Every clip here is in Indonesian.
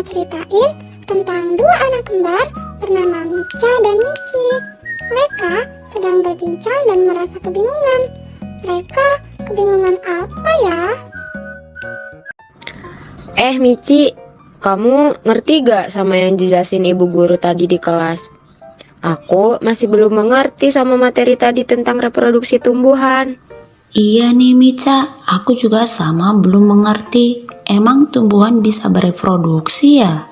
ceritain tentang dua anak kembar bernama Micha dan Michi. Mereka sedang berbincang dan merasa kebingungan. Mereka kebingungan apa ya? Michi, kamu ngerti gak sama yang dijelasin ibu guru tadi di kelas? Aku masih belum mengerti sama materi tadi tentang reproduksi tumbuhan. Iya nih Micha, aku juga sama belum mengerti. Emang tumbuhan bisa bereproduksi ya?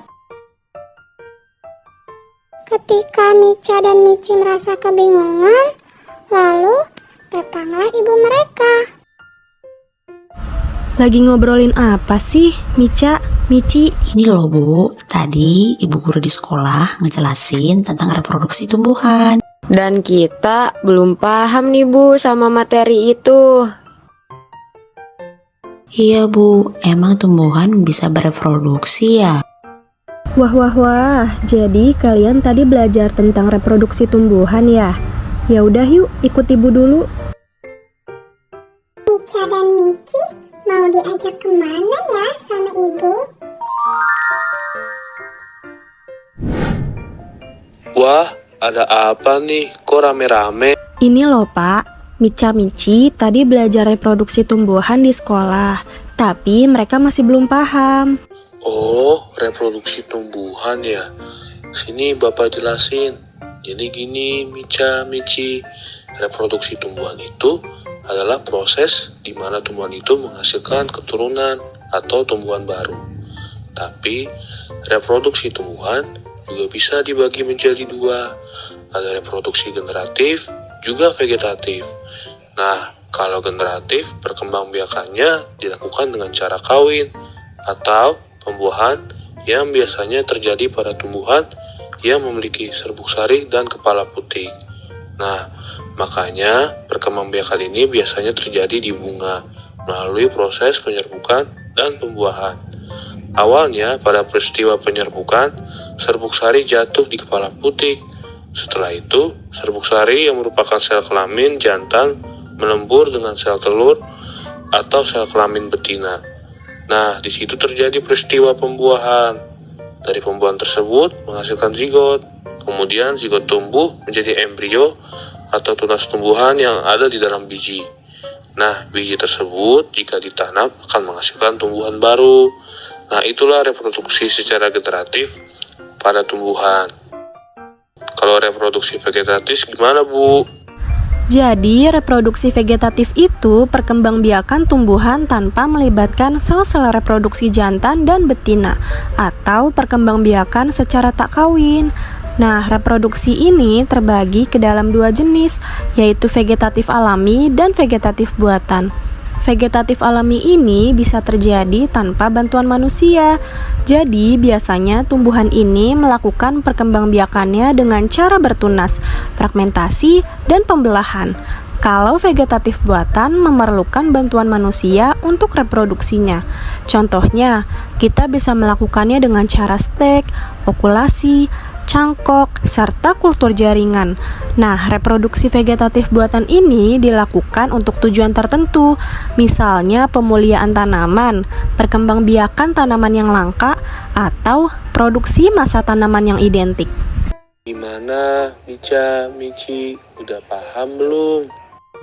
Ketika Micha dan Michi merasa kebingungan, lalu datanglah ibu mereka. Lagi ngobrolin apa sih, Micha, Michi? Ini loh Bu, tadi ibu guru di sekolah ngejelasin tentang reproduksi tumbuhan. Dan kita belum paham nih Bu sama materi itu. Iya Bu, emang tumbuhan bisa bereproduksi ya? Wah, jadi kalian tadi belajar tentang reproduksi tumbuhan ya? Ya udah yuk, ikut ibu dulu. Micha dan Michi mau diajak kemana ya sama ibu? Wah, ada apa nih? Kok rame-rame? Ini loh Pak, Micha Michi tadi belajar reproduksi tumbuhan di sekolah, tapi mereka masih belum paham. Oh, reproduksi tumbuhan ya. Sini Bapak jelasin. Jadi gini, Micha, Michi. Reproduksi tumbuhan itu adalah proses di mana tumbuhan itu menghasilkan keturunan atau tumbuhan baru. Tapi, reproduksi tumbuhan juga bisa dibagi menjadi dua. Ada reproduksi generatif, juga vegetatif. Nah, kalau generatif, perkembangbiakannya dilakukan dengan cara kawin atau pembuahan yang biasanya terjadi pada tumbuhan yang memiliki serbuk sari dan kepala putih. Nah, makanya perkembangbiakan ini biasanya terjadi di bunga melalui proses penyerbukan dan pembuahan. Awalnya pada peristiwa penyerbukan, serbuk sari jatuh di kepala putih. Setelah itu, serbuk sari yang merupakan sel kelamin jantan melembur dengan sel telur atau sel kelamin betina. Nah, di situ terjadi peristiwa pembuahan. Dari pembuahan tersebut menghasilkan zigot. Kemudian zigot tumbuh menjadi embrio atau tunas tumbuhan yang ada di dalam biji. Nah, biji tersebut jika ditanam akan menghasilkan tumbuhan baru. Nah, itulah reproduksi secara generatif pada tumbuhan. Kalau reproduksi vegetatif gimana, Bu? Jadi, reproduksi vegetatif itu perkembangbiakan tumbuhan tanpa melibatkan sel-sel reproduksi jantan dan betina, atau perkembangbiakan secara tak kawin. Nah, reproduksi ini terbagi ke dalam dua jenis, yaitu vegetatif alami dan vegetatif buatan. Vegetatif alami ini bisa terjadi tanpa bantuan manusia. Jadi, biasanya tumbuhan ini melakukan perkembangbiakannya dengan cara bertunas, fragmentasi, dan pembelahan. Kalau vegetatif buatan memerlukan bantuan manusia untuk reproduksinya. Contohnya, kita bisa melakukannya dengan cara stek, okulasi, cangkok, serta kultur jaringan. Nah, reproduksi vegetatif buatan ini dilakukan untuk tujuan tertentu, misalnya pemuliaan tanaman, perkembangbiakan tanaman yang langka, atau produksi massa tanaman yang identik. Gimana, Micha, Michi? Udah paham belum?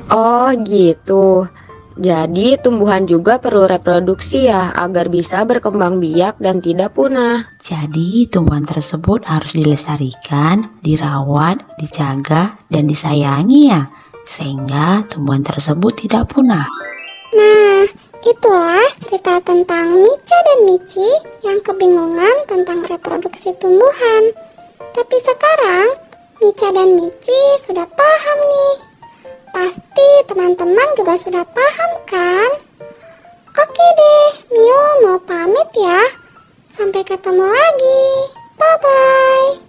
Oh gitu. Jadi tumbuhan juga perlu reproduksi ya agar bisa berkembang biak dan tidak punah. Jadi tumbuhan tersebut harus dilestarikan, dirawat, dijaga, dan disayangi ya, sehingga tumbuhan tersebut tidak punah. Nah, itulah cerita tentang Micha dan Michi yang kebingungan tentang reproduksi tumbuhan. Tapi sekarang, Micha dan Michi sudah paham nih. Pasti teman-teman juga sudah paham kan? Oke deh, Mio mau pamit ya. Sampai ketemu lagi. Bye-bye.